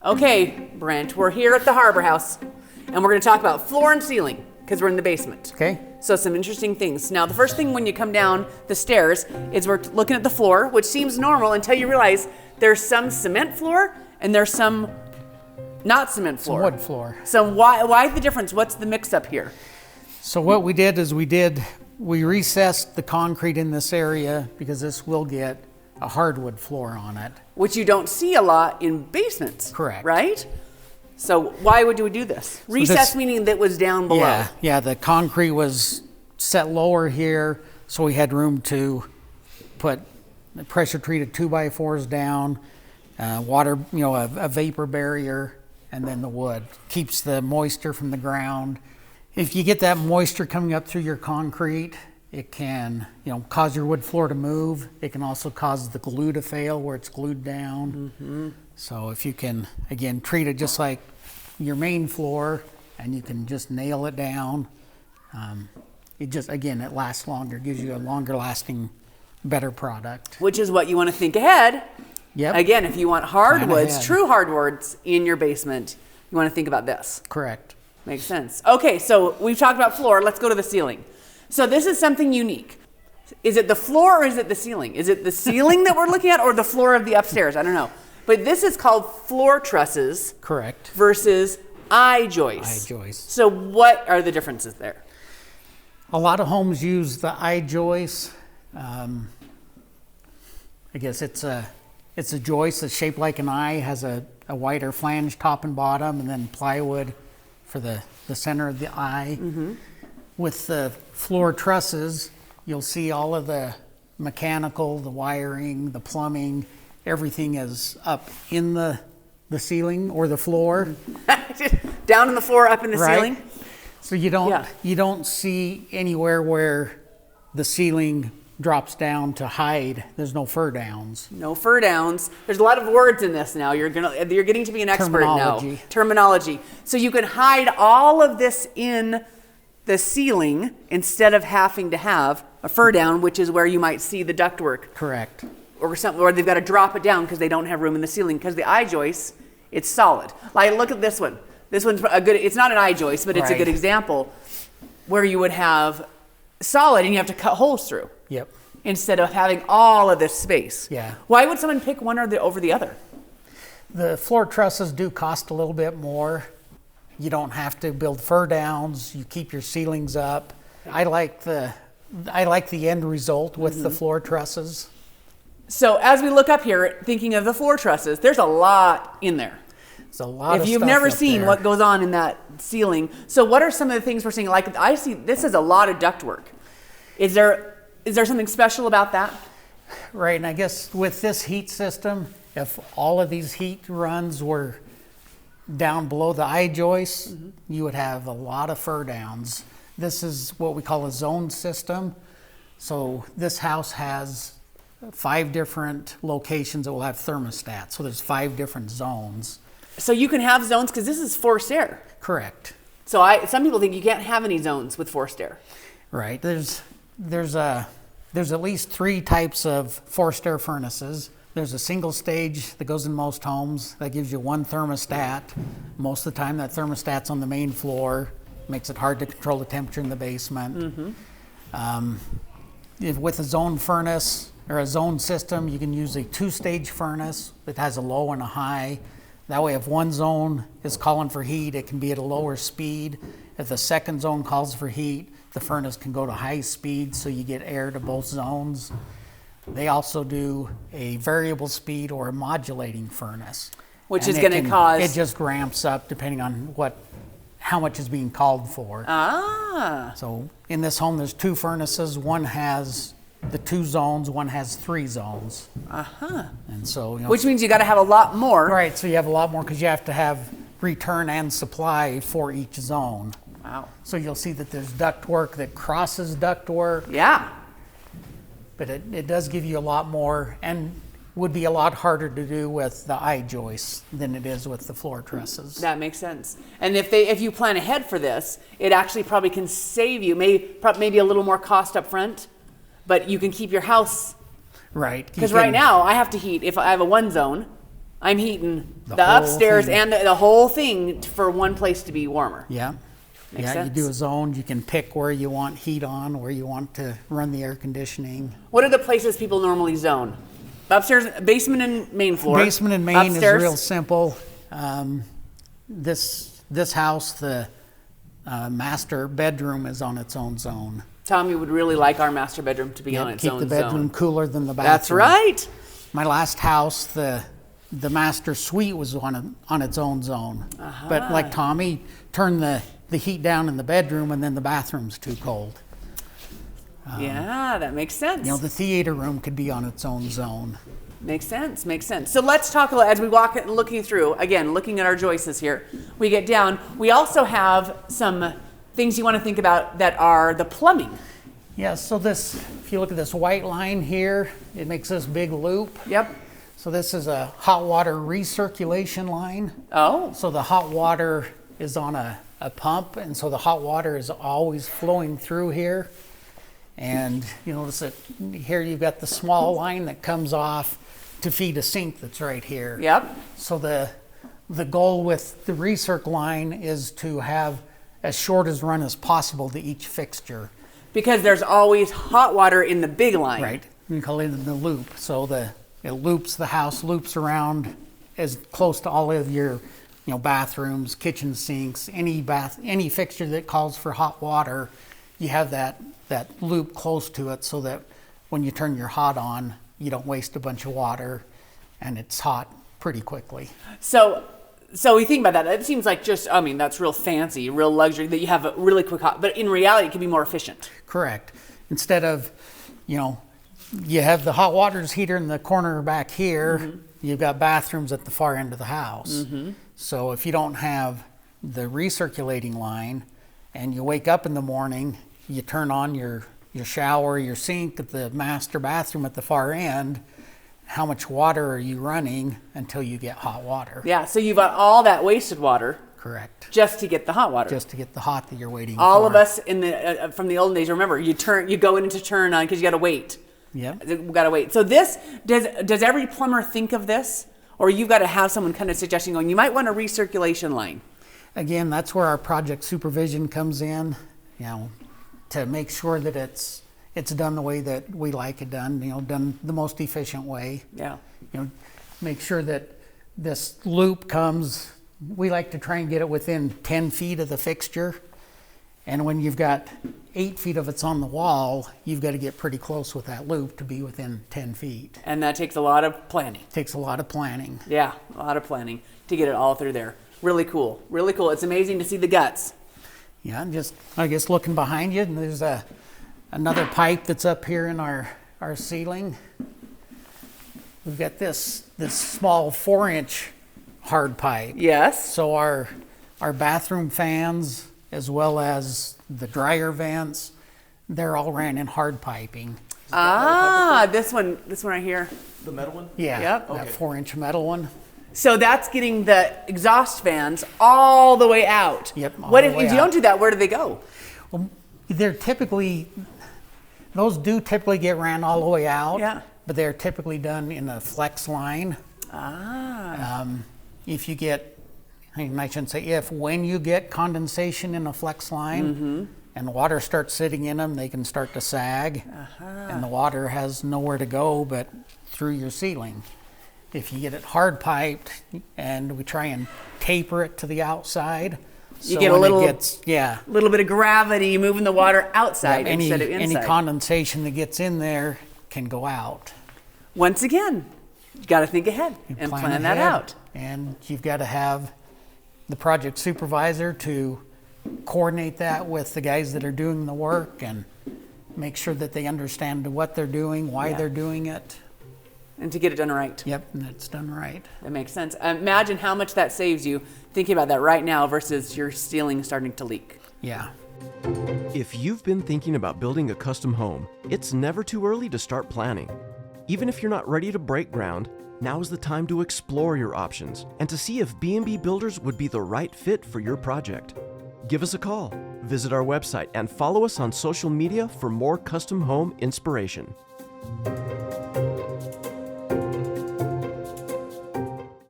Okay, Brent, we're here at the Harbor House, and we're going to talk about floor and ceiling because we're in the basement. Okay. So some interesting things. Now, the first thing when you come down the stairs is we're looking at the floor, which seems normal until you realize there's some cement floor and there's some not cement floor. Some wood floor. So why the difference? What's the mix up here? So what we did is we recessed the concrete in this area because this will get a hardwood floor on it. Which you don't see a lot in basements. Correct. Right? So why would we do this? Recess meaning that was down below. Yeah, the concrete was set lower here, so we had room to put pressure treated 2x4s down, water, a vapor barrier, and then the wood. Keeps the moisture from the ground. If you get that moisture coming up through your concrete, it can, cause your wood floor to move. It can also cause the glue to fail where it's glued down. Mm-hmm. So if you can, again, treat it just like your main floor and you can just nail it down, it lasts longer, gives you a longer lasting, better product. Which is what you want to think ahead. Yep. Again, if you want hardwoods, true hardwoods in your basement, you want to think about this. Correct. Makes sense. Okay, so we've talked about floor. Let's go to the ceiling. So this is something unique. Is it the floor or is it the ceiling? Is it the ceiling that we're looking at or the floor of the upstairs? I don't know. But this is called floor trusses. Correct. Versus I-joists. I-joists. So what are the differences there? A lot of homes use the I-joist. I guess it's a joist that's shaped like an eye, has a wider flange top and bottom, and then plywood for the center of the eye. Mm-hmm. With the floor trusses, you'll see all of the mechanical, the wiring, the plumbing, everything is up in the ceiling or the floor. Down on the floor, up in the ceiling? So you don't see anywhere where the ceiling drops down to hide. There's no fur downs. No fur downs. There's a lot of words in this now. You're getting to be an expert now. Terminology. So you can hide all of this in the ceiling instead of having to have a fur down, which is where you might see the ductwork. Correct. Or something, or they've got to drop it down because they don't have room in the ceiling. Because the I-joist, it's solid. Like, look at this one. This one's a good. It's not an I-joist, but it's a good example where you would have solid and you have to cut holes through. Yep. Instead of having all of this space. Yeah. Why would someone pick one over the other? The floor trusses do cost a little bit more. You don't have to build fur downs. You keep your ceilings up. I like the end result with the floor trusses. So as we look up here, thinking of the floor trusses, there's a lot in there. There's a lot of if you've stuff never up seen there. What goes on in that ceiling. So what are some of the things we're seeing? Like I see, this is a lot of ductwork. Is there something special about that? Right, and I guess with this heat system, if all of these heat runs were down below the I-joists, you would have a lot of fur downs. This is what we call a zone system. So this house has 5 different locations that will have thermostats. So there's 5 different zones. So you can have zones because this is forced air. Correct. So some people think you can't have any zones with forced air. Right. There's at least 3 types of forced air furnaces. There's a single stage that goes in most homes that gives you 1 thermostat. Most of the time that thermostat's on the main floor, makes it hard to control the temperature in the basement. Mm-hmm. With a zone furnace or a zone system, you can use a 2-stage furnace that has a low and a high. That way if one zone is calling for heat, it can be at a lower speed. If the second zone calls for heat, the furnace can go to high speed so you get air to both zones. They also do a variable speed or a modulating furnace. Which is going to cause... It just ramps up depending on how much is being called for. So in this home there's 2 furnaces. One has the 2 zones, one has 3 zones. And so... Which means you got to have a lot more. Right, so you have a lot more because you have to have return and supply for each zone. Wow. So you'll see that there's ductwork that crosses ductwork. Yeah. But it does give you a lot more and would be a lot harder to do with the I-joists than it is with the floor trusses. That makes sense. And if you plan ahead for this, it actually probably can save you maybe a little more cost up front, but you can keep your house. Right. Because right now I have to heat, if I have a 1 zone, I'm heating the whole upstairs thing. and the whole thing for one place to be warmer. Yeah. Makes You sense. do a zone. You can pick where you want heat on, where you want to run the air conditioning. What are the places people normally zone? Upstairs, basement and main floor. Basement and main Upstairs? is real simple. This house, the master bedroom is on its own zone. Tommy would really like our master bedroom to be on its Keep own the bedroom zone. cooler than the bathroom. That's right. My last house, the master suite was on its own zone. But like Tommy, turn the heat down in the bedroom, and then the bathroom's too cold. Yeah, that makes sense. The theater room could be on its own zone. Makes sense, makes sense. So let's talk a little, as we walk and looking through, again, looking at our joists here, we get down. We also have some things you want to think about that are the plumbing. Yeah, so this, if you look at this white line here, it makes this big loop. Yep. So this is a hot water recirculation line. Oh, So the hot water is on a pump, and so the hot water is always flowing through here. And you notice that here you've got the small line that comes off to feed a sink that's right here. yep. So the goal with the recirc line is to have as short as run as possible to each fixture. Because there's always hot water in the big line. Right. We call it the loop. So it loops the house, loops around as close to all of your bathrooms, kitchen sinks, any fixture that calls for hot water, you have that loop close to it so that when you turn your hot on, you don't waste a bunch of water and it's hot pretty quickly. So we think about that. It seems like that's real fancy, real luxury that you have a really quick hot, but in reality, it can be more efficient. Correct. Instead of, you have the hot water heater in the corner back here, you've got bathrooms at the far end of the house. So if you don't have the recirculating line and you wake up in the morning, you turn on your shower, your sink at the master bathroom at the far end, how much water are you running until you get hot water? Yeah, so you've got all that wasted water Correct. just to get the hot water. Just to get the hot that you're waiting for. All of us in the from the olden days, remember, you go in to turn on because you got to wait. Yep. We got to wait. So this, does every plumber think of this? Or you've got to have someone kind of suggesting going, you might want a recirculation line. Again, that's where our project supervision comes in, to make sure that it's done the way that we like it done, done the most efficient way. Yeah. Make sure that this loop comes, we like to try and get it within 10 feet of the fixture. And when you've got 8 feet of it's on the wall, you've got to get pretty close with that loop to be within 10 feet. And that takes a lot of planning. Takes a lot of planning. Yeah, a lot of planning to get it all through there. Really cool. Really cool. It's amazing to see the guts. Yeah, just, I guess, looking behind you, and there's another pipe that's up here in our ceiling. We've got this small 4-inch hard pipe. Yes. So our bathroom fans, as well as the dryer vents, they're all ran in hard piping. This one right here. The metal one? Yeah, Yep. that 4-inch metal one. So that's getting the exhaust fans all the way out. Yep, all What the if way you out. don't do that? Where do they go? Well, those do typically get ran all the way out. Yeah. But they're typically done in a flex line. If you get, I shouldn't say if, when you get condensation in a flex line and the water starts sitting in them, they can start to sag and the water has nowhere to go but through your ceiling. If you get it hard piped and we try and taper it to the outside, You so get a when little- it gets, little bit of gravity moving the water outside instead of inside. any condensation that gets in there can go out. Once again, you got to think ahead and plan that ahead, out. And you've got to have the project supervisor to coordinate that with the guys that are doing the work and make sure that they understand what they're doing, why they're doing it. And to get it done right. Yep, and it's done right. That makes sense. Imagine how much that saves you thinking about that right now versus your ceiling starting to leak. Yeah. If you've been thinking about building a custom home, it's never too early to start planning. Even if you're not ready to break ground, now is the time to explore your options and to see if B&B Builders would be the right fit for your project. Give us a call, visit our website, and follow us on social media for more custom home inspiration.